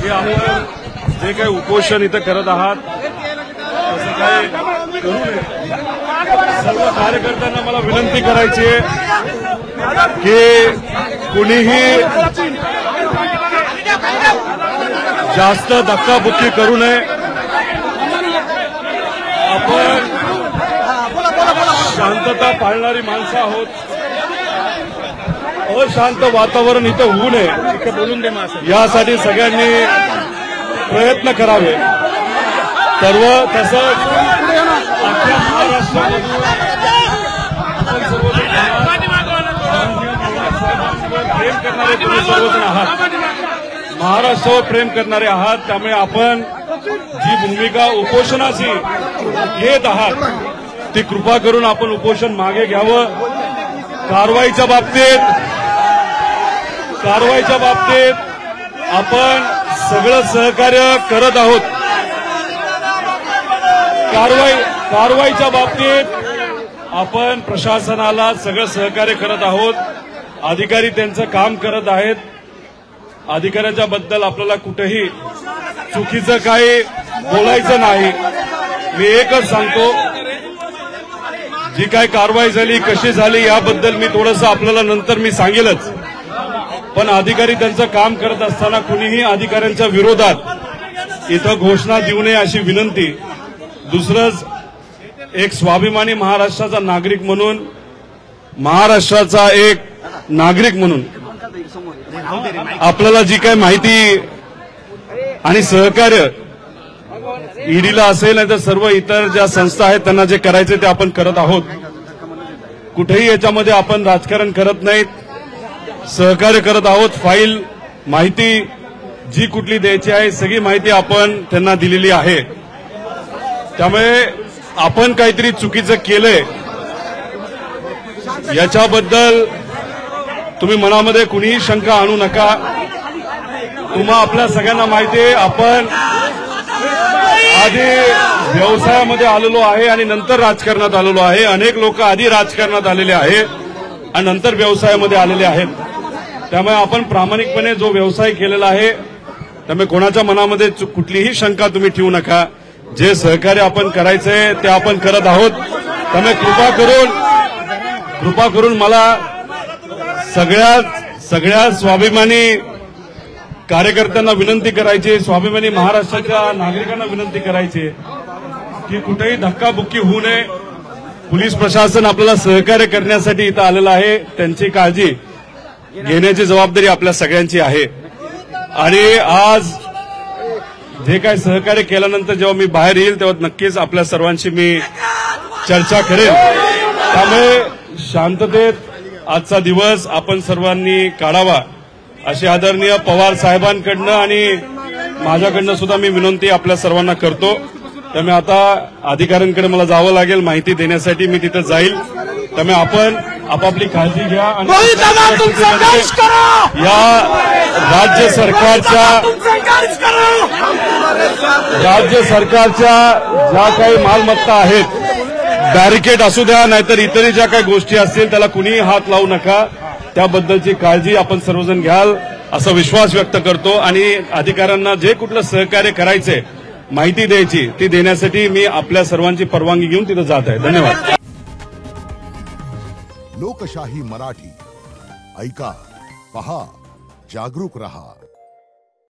की आपण जे काही उपोषण इथं करत आहात तसं काय करू नये। सर्व कार्यकर्त्यांना मला विनंती करायची आहे की कुणीही जास्त धक्काबुक्की करू नये। आपण शांतता पाळणारी माणसं आहोत। अशांत वातावरण इथं होऊ नये यासाठी सगळ्यांनी प्रयत्न करावे। सर्व तसंच अख्ख्या महाराष्ट्रामधून आपण प्रेम करणारे तुम्ही सर्वजण आहात, महाराष्ट्रावर प्रेम करणारे आहात, त्यामुळे आपण जी भूमिका उपोषणाची घेत आहात ती कृपा करून आपण उपोषण मागे घ्यावं। कारवाईच्या बाबतीत आपण सगळं सहकार्य करत आहोत। कारवाईच्या बाबतीत आपण प्रशासनाला सगळं सहकार्य करत आहोत। अधिकारी त्यांचं काम करत आहेत। अधिकाऱ्याच्या बद्दल आपल्याला कुठेही चुकीचं काही बोलायचं नाही। मी एकच सांगतो, जी काय कारवाई झाली कशी झाली याबद्दल मी थोडंसं आपल्याला नंतर मी सांगेलच, पण अधिकारी त्यांचं काम करत असताना कुणीही अधिकाऱ्यांच्या विरोधात इथं घोषणा देऊ नये अशी विनंती। दुसरंच, एक स्वाभिमानी महाराष्ट्राचा नागरिक म्हणून, महाराष्ट्राचा एक नागरिक म्हणून आपल्याला जी काही माहिती आणि सहकार्य ईडीला असेल नाही तर सर्व इतर ज्या संस्था आहेत त्यांना जे करायचे ते आपण करत आहोत। कुठेही याच्यामध्ये आपण राजकारण करत नाहीत, सहकार्य करत आहोत। फाईल माहिती जी कुठली द्यायची आहे सगळी माहिती आपण त्यांना दिलेली आहे। त्यामुळे आपण काहीतरी चुकीचं केलंय याच्याबद्दल तुम्ही मनामध्ये कुणीही शंका आणू नका। तुम्हा आपल्या सगळ्यांना माहिती आहे, आपण आधी व्यवसायामध्ये आलेलो आहे आणि नंतर राजकारणात आलेलो आहे। अनेक लोक आधी राजकारणात आलेले आहे आणि नंतर व्यवसायामध्ये आलेले आहेत। त्यामुळे आपण प्रामाणिकपणे जो व्यवसाय केलेला आहे त्यामुळे कोणाच्या मनामध्ये कुठलीही शंका तुम्ही ठेवू नका। जे सहकार्य आपण करायचंय ते आपण करत आहोत। त्यामुळे कृपा करून मला सगळ्या स्वाभिमानी कार्यकर्त्यांना विनंती करायची, स्वाभिमानी महाराष्ट्राच्या नागरिकांना विनंती करायची की कुठेही धक्काबुक्की होऊ नये। पोलीस प्रशासन आपल्याला सहकार्य करण्यासाठी इथं आलेलं आहे, त्यांची काळजी घेण्याची जबाबदारी आपल्या सगळ्यांची आहे। आणि आज जे काही सहकार्य केल्यानंतर जेव्हा मी बाहेर येईल तेव्हा नक्कीच आपल्या सर्वांशी मी चर्चा करेन। त्यामुळे शांततेत आजचा दिवस आपण सर्वांनी काढावा अशी आदरणीय पवार साहेबांकडनं आणि माझ्याकडनं सुद्धा मी विनंती आपल्या सर्वांना करतो। त्यामुळे आता अधिकाऱ्यांकडे मला जावं लागेल माहिती देण्यासाठी, मी तिथे जाईल। त्यामुळे आपण आपापली काळजी घ्या आणि या राज्य सरकारच्या ज्या काही मालमत्ता आहेत, बॅरिकेड असू द्या नाहीतर इतरही ज्या काही गोष्टी असतील त्याला कुणीही हात लावू नका। त्याबद्दलची काळजी आपण सर्वजण घ्याल असा विश्वास व्यक्त करतो। आणि अधिकाऱ्यांना जे कुठलं सहकार्य करायचंय, माहिती द्यायची ती देण्यासाठी मी आपल्या सर्वांची परवानगी घेऊन तिथं जात आहे। धन्यवाद। लोकशाही मराठी ऐका, पहा, जागरूक रहा।